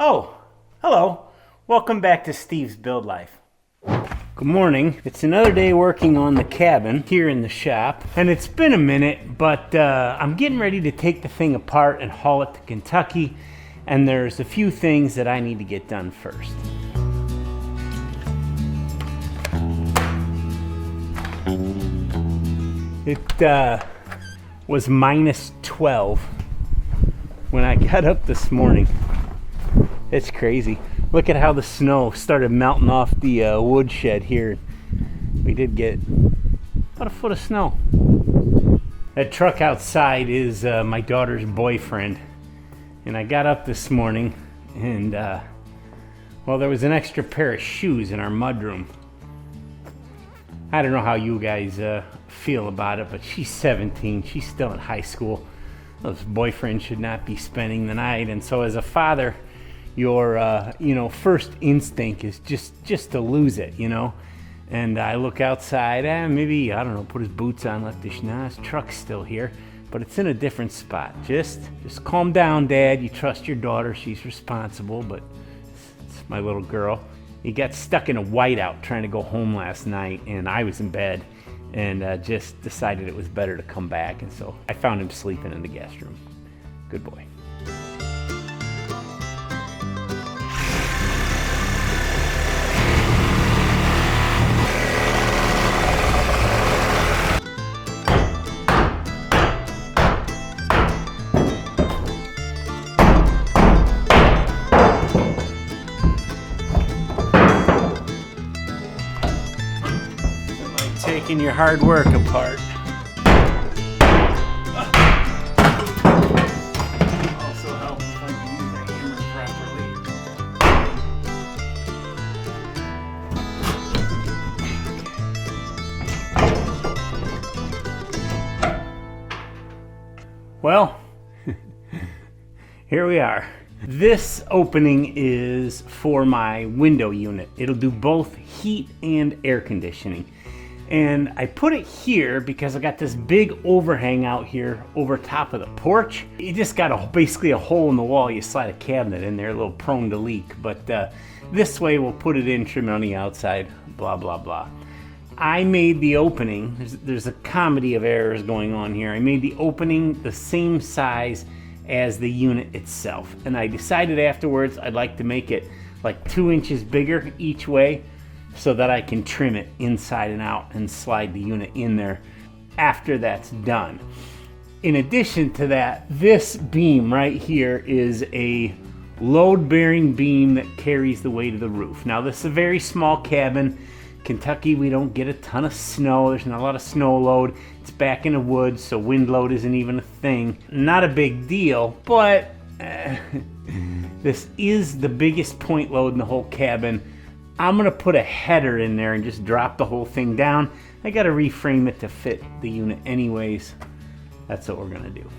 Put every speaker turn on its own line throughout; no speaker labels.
Oh, hello. Welcome back to Steve's Build Life. Good morning. It's another day working on the cabin here in the shop, and it's been a minute, but I'm getting ready to take the thing apart and haul it to Kentucky, and there's a few things that I need to get done first. It was minus 12 when I got up this morning. It's crazy. Look at how the snow started melting off the woodshed here. We did get about a foot of snow. That truck outside is my daughter's boyfriend. And I got up this morning and, well, there was an extra pair of shoes in our mudroom. I don't know how you guys feel about it, but she's 17. She's still in high school. Those boyfriends should not be spending the night. And so as a father, your first instinct is just to lose it, and I look outside, maybe, I don't know, put his boots on, let his truck's still here, but it's in a different spot. Just calm down, Dad. You trust your daughter, she's responsible, but it's my little girl. He got stuck in a whiteout trying to go home last night, and I was in bed and just decided it was better to come back, and so I found him sleeping in the guest room. Good boy. Taking your hard work apart. Also helps if I can use the hammer properly. Well, here we are. This opening is for my window unit. It'll do both heat and air conditioning. And I put it here because I got this big overhang out here over top of the porch. You just got basically a hole in the wall. You slide a cabinet in there, a little prone to leak. But this way we'll put it in, trim it on the outside, blah, blah, blah. I made the opening, there's a comedy of errors going on here. I made the opening the same size as the unit itself. And I decided afterwards I'd like to make it like 2 inches bigger each way, so that I can trim it inside and out and slide the unit in there after that's done. In addition to that, this beam right here is a load-bearing beam that carries the weight of the roof. Now, this is a very small cabin. Kentucky, we don't get a ton of snow. There's not a lot of snow load. It's back in the woods, so wind load isn't even a thing. Not a big deal, but this is the biggest point load in the whole cabin. I'm gonna put a header in there and just drop the whole thing down. I gotta reframe it to fit the unit anyways. That's what we're gonna do.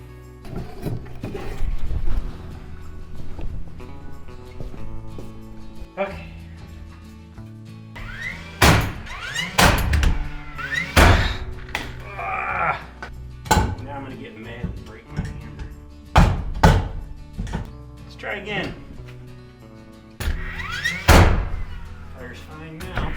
Okay. Now I'm gonna get mad and break my hammer. Let's try again. Fire's fine now.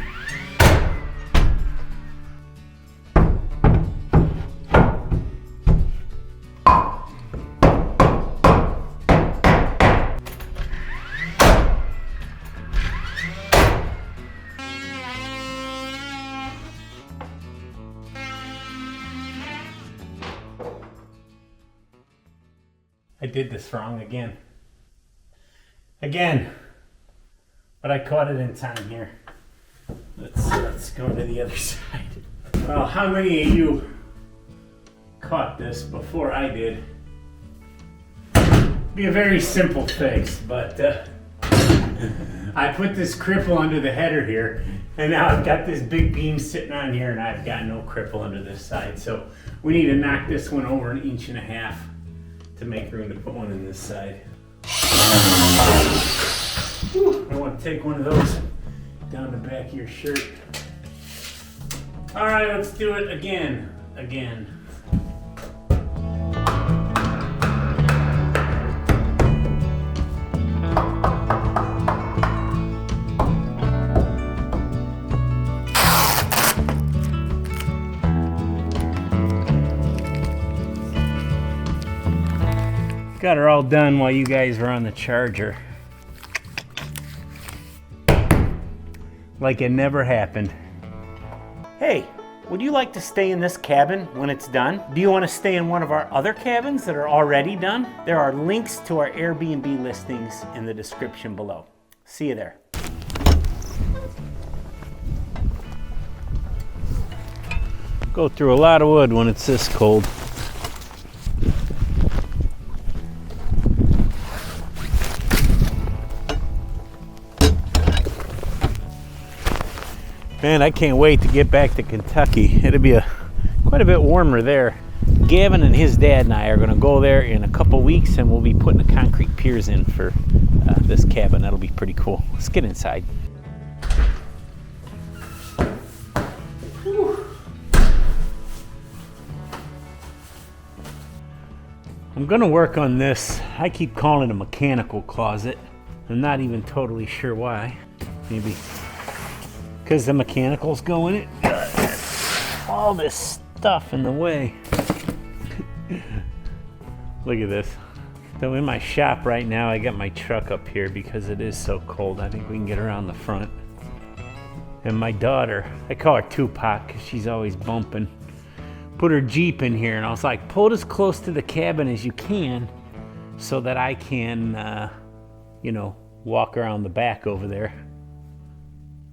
I did this wrong again. But I caught it in time here. Let's go to the other side. Well, how many of you caught this before I did? Be a very simple fix, but I put this cripple under the header here, and now I've got this big beam sitting on here, and I've got no cripple under this side. So we need to knock this one over 1.5 inches to make room to put one in this side. Whew, I want to take one of those down the back of your shirt. All right, let's do it again. Got her all done while you guys were on the charger. Like it never happened. Hey, would you like to stay in this cabin when it's done? Do you want to stay in one of our other cabins that are already done? There are links to our Airbnb listings in the description below. See you there. Go through a lot of wood when it's this cold. Man, I can't wait to get back to Kentucky. It'll be quite a bit warmer there. Gavin and his dad and I are going to go there in a couple weeks, and we'll be putting the concrete piers in for this cabin. That'll be pretty cool. Let's get inside. Whew. I'm going to work on this. I keep calling it a mechanical closet. I'm not even totally sure why. Maybe because the mechanicals go in it. All this stuff in the way. Look at this. So in my shop right now, I got my truck up here because it is so cold. I think we can get around the front. And my daughter, I call her Tupac because she's always bumping, put her Jeep in here, and I was like, pull it as close to the cabin as you can so that I can, walk around the back over there.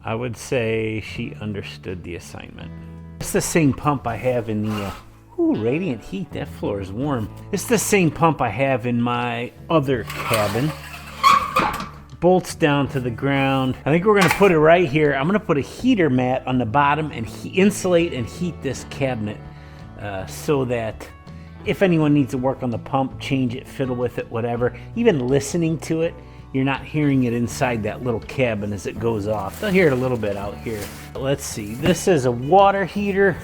I would say she understood the assignment. It's the same pump I have in the, radiant heat, that floor is warm. It's the same pump I have in my other cabin. Bolts down to the ground. I think we're gonna put it right here. I'm gonna put a heater mat on the bottom and insulate and heat this cabinet so that if anyone needs to work on the pump, change it, fiddle with it, whatever, even listening to it, you're not hearing it inside that little cabin as it goes off. They'll hear it a little bit out here. Let's see, this is a water heater.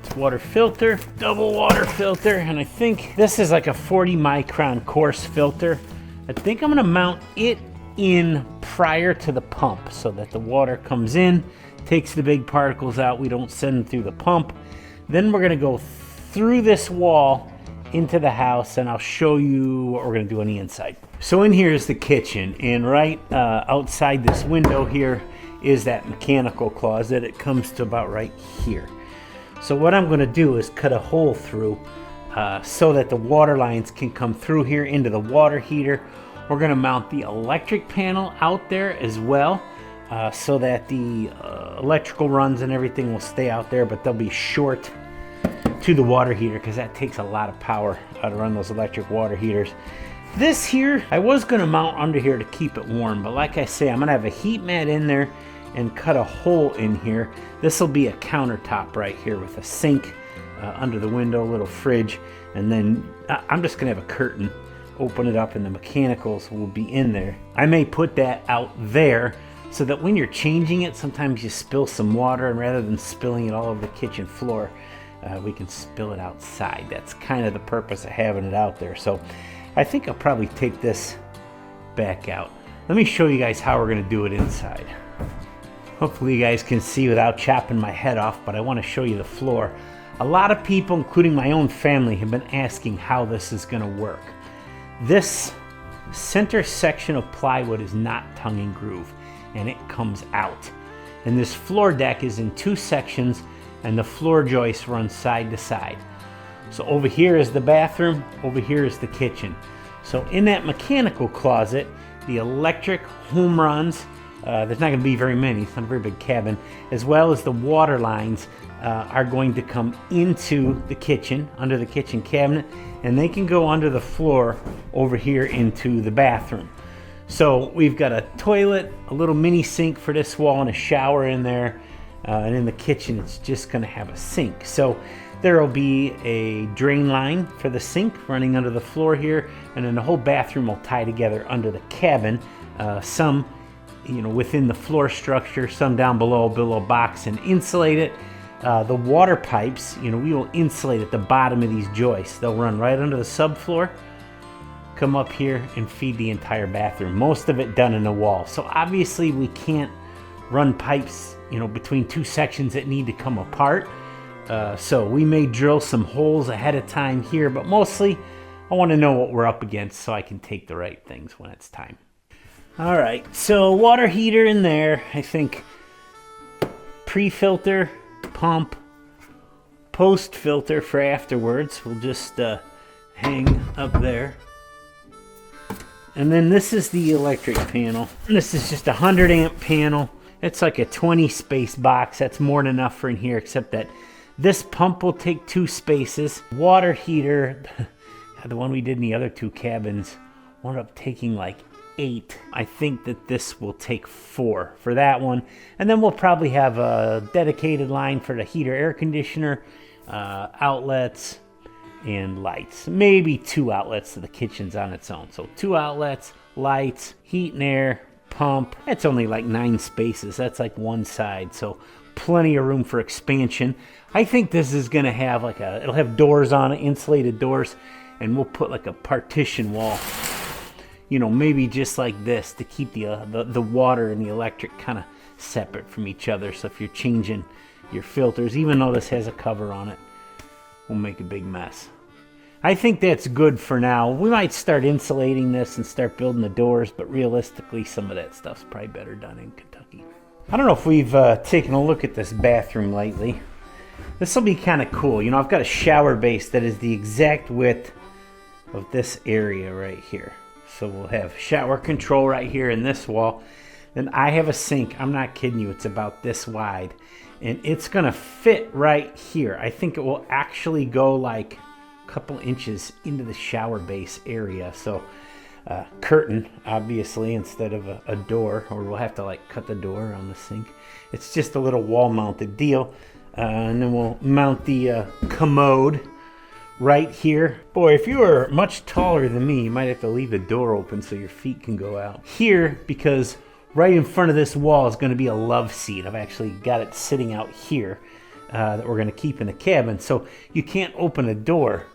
It's water filter, double water filter, and I think this is like a 40 micron coarse filter. I think I'm gonna mount it in prior to the pump so that the water comes in, takes the big particles out, we don't send them through the pump. Then we're gonna go through this wall into the house, and I'll show you what we're gonna do on the inside. So in here is the kitchen, and right outside this window here is that mechanical closet. It comes to about right here. So what I'm gonna do is cut a hole through so that the water lines can come through here into the water heater. We're gonna mount the electric panel out there as well so that the electrical runs and everything will stay out there, but they'll be short to the water heater because that takes a lot of power to run those electric water heaters. This here, I was gonna mount under here to keep it warm, but like I say, I'm gonna have a heat mat in there and cut a hole in here. This will be a countertop right here with a sink under the window, a little fridge, and then I'm just gonna have a curtain, open it up, and the mechanicals will be in there. I may put that out there so that when you're changing it, sometimes you spill some water, and rather than spilling it all over the kitchen floor, we can spill it outside. That's kind of the purpose of having it out there. So I think I'll probably take this back out. Let me show you guys how we're gonna do it inside. Hopefully you guys can see without chopping my head off, but I want to show you the floor. A lot of people, including my own family, have been asking how this is gonna work. This center section of plywood is not tongue and groove, and it comes out. And this floor deck is in two sections, and the floor joists run side to side. So over here is the bathroom, over here is the kitchen. So in that mechanical closet, the electric home runs, there's not gonna be very many, it's not a very big cabin, as well as the water lines are going to come into the kitchen, under the kitchen cabinet, and they can go under the floor over here into the bathroom. So we've got a toilet, a little mini sink for this wall, and a shower in there. And in the kitchen, it's just gonna have a sink. So there will be a drain line for the sink running under the floor here, and then the whole bathroom will tie together under the cabin. Some, within the floor structure, some down below a box and insulate it. The water pipes, we will insulate at the bottom of these joists. They'll run right under the subfloor, come up here and feed the entire bathroom. Most of it done in the wall. So obviously we can't run pipes, between two sections that need to come apart. So we may drill some holes ahead of time here, but mostly I want to know what we're up against so I can take the right things when it's time. All right, so water heater in there. I think pre-filter, pump, post filter for afterwards. We'll just hang up there. And then this is the electric panel. This is just a 100 amp panel. It's like a 20 space box. That's more than enough for in here, except that this pump will take 2 spaces. Water heater, the one we did in the other 2 cabins, wound up taking like 8. I think that this will take 4 for that one. And then we'll probably have a dedicated line for the heater, air conditioner, outlets, and lights. Maybe 2 outlets to the kitchen's on its own. So 2 outlets, lights, heat and air, pump. It's only like 9 spaces. That's like one side. So plenty of room for expansion. I think this is going to have like it'll have doors on it, insulated doors, and we'll put like a partition wall. You know, maybe just like this to keep the water and the electric kind of separate from each other. So if you're changing your filters, even though this has a cover on it, will make a big mess. I think that's good for now. We might start insulating this and start building the doors, but realistically, some of that stuff's probably better done in Kentucky. I don't know if we've taken a look at this bathroom lately. This will be kind of cool. You know, I've got a shower base that is the exact width of this area right here. So we'll have shower control right here in this wall. Then I have a sink. I'm not kidding you. It's about this wide. And it's going to fit right here. I think it will actually go like a couple inches into the shower base area. So curtain, obviously, instead of a door. Or we'll have to like cut the door on the sink. It's just a little wall-mounted deal. And then we'll mount the commode right here. Boy, if you are much taller than me, you might have to leave the door open so your feet can go out. Here, because right in front of this wall is going to be a love seat. I've actually got it sitting out here that we're going to keep in the cabin. So you can't open a door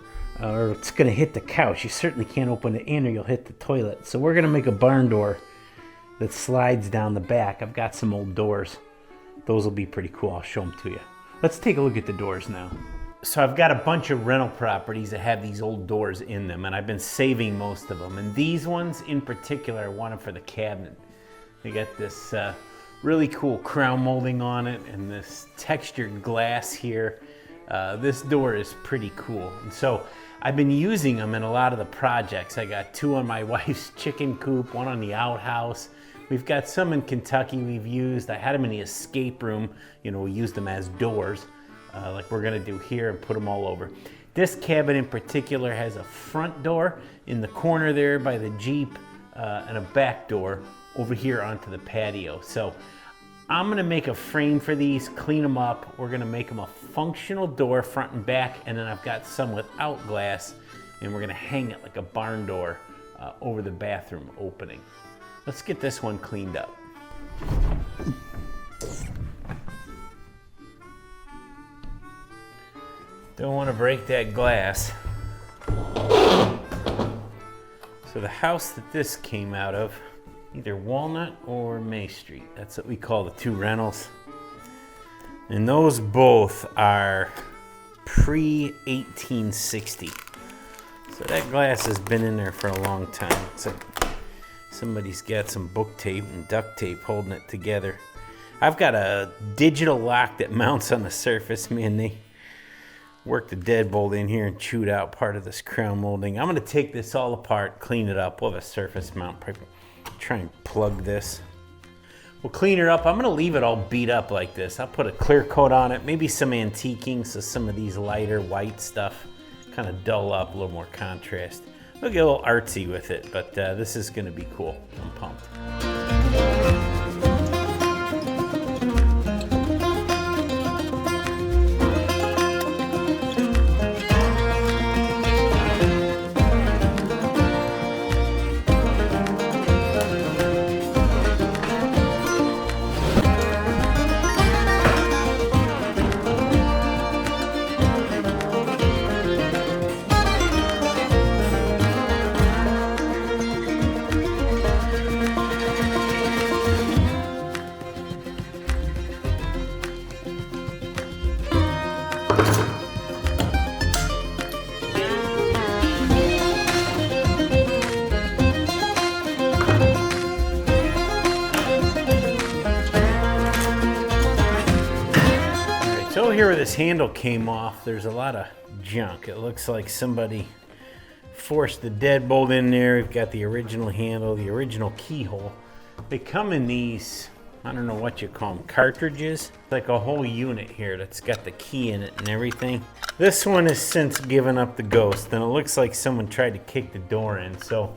or it's going to hit the couch. You certainly can't open it in or you'll hit the toilet. So we're going to make a barn door that slides down the back. I've got some old doors. Those will be pretty cool. I'll show them to you. Let's take a look at the doors now. So I've got a bunch of rental properties that have these old doors in them, and I've been saving most of them. And these ones in particular I wanted for the cabinet. They got this really cool crown molding on it and this textured glass here. This door is pretty cool. And so I've been using them in a lot of the projects. I got 2 on my wife's chicken coop, 1 on the outhouse. We've got some in Kentucky we've used. I had them in the escape room. You know, we used them as doors. Like we're gonna do here and put them all over. This cabin in particular has a front door in the corner there by the Jeep and a back door over here onto the patio. So I'm gonna make a frame for these, clean them up. We're gonna make them a functional door front and back, and then I've got some without glass, and we're gonna hang it like a barn door over the bathroom opening. Let's get this one cleaned up. Don't want to break that glass. So the house that this came out of, either Walnut or May Street. That's what we call the 2 rentals. And those both are pre-1860. So that glass has been in there for a long time. It's like somebody's got some book tape and duct tape holding it together. I've got a digital lock that mounts on the surface. Man, they worked the deadbolt in here and chewed out part of this crown molding. I'm going to take this all apart, clean it up. We'll have a surface mount. Probably try and plug this. We'll clean it up. I'm going to leave it all beat up like this. I'll put a clear coat on it, maybe some antiquing, so some of these lighter white stuff kind of dull up, a little more contrast. We'll get a little artsy with it, but this is going to be cool. I'm pumped. here where this handle came off, there's a lot of junk. It looks like somebody forced the deadbolt in there. We've got the original handle, the original keyhole. They come in these, I don't know what you call them, cartridges. It's like a whole unit here that's got the key in it and everything. This one has since given up the ghost, and it looks like someone tried to kick the door in. So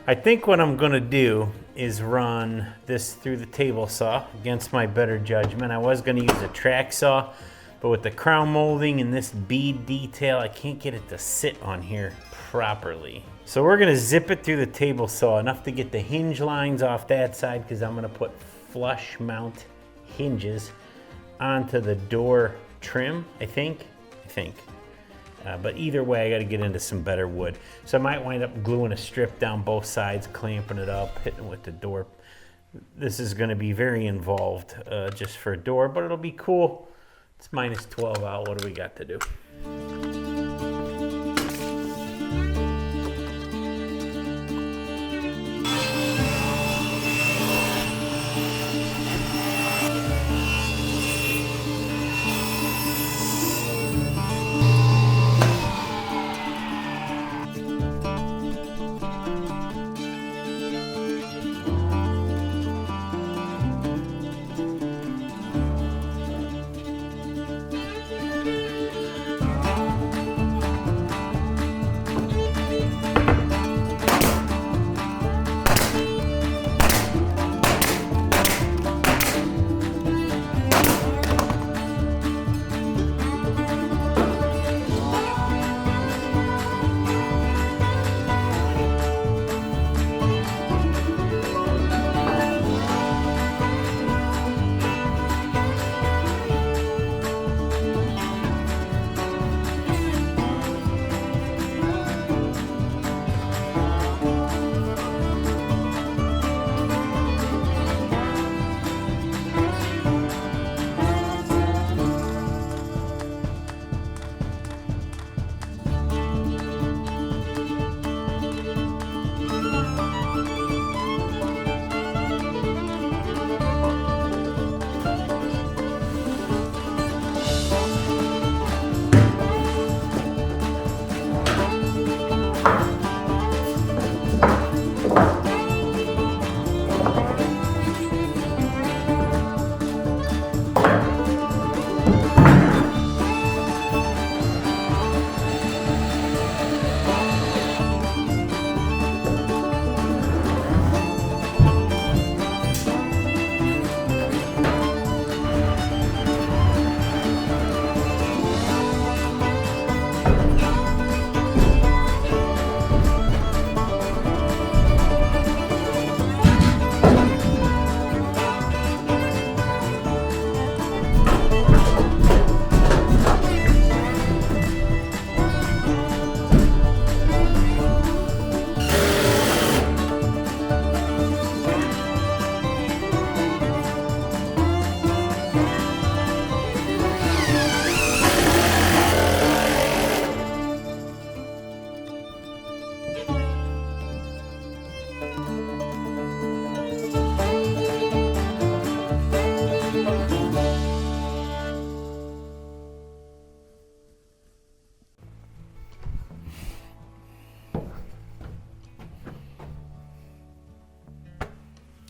I think what I'm gonna do is run this through the table saw against my better judgment. I was gonna use a track saw, but with the crown molding and this bead detail, I can't get it to sit on here properly. So we're gonna zip it through the table saw, enough to get the hinge lines off that side, because I'm gonna put flush mount hinges onto the door trim, I think. But either way, I gotta get into some better wood. So I might wind up gluing a strip down both sides, clamping it up, hitting it with the door. This is gonna be very involved just for a door, but it'll be cool. It's -12 out, what do we got to do?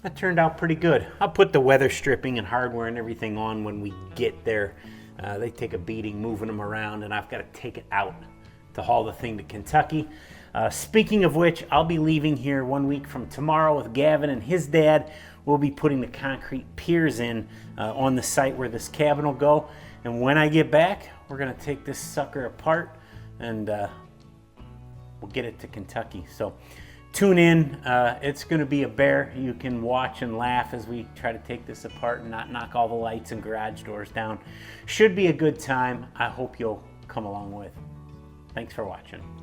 That turned out pretty good. I'll put the weather stripping and hardware and everything on when we get there. They take a beating moving them around, and I've got to take it out to haul the thing to Kentucky. Speaking of which, I'll be leaving here 1 week from tomorrow with Gavin and his dad. We'll be putting the concrete piers in on the site where this cabin will go. And when I get back, we're gonna take this sucker apart and we'll get it to Kentucky. So tune in. It's gonna be a bear. You can watch and laugh as we try to take this apart and not knock all the lights and garage doors down. Should be a good time. I hope you'll come along with. Thanks for watching.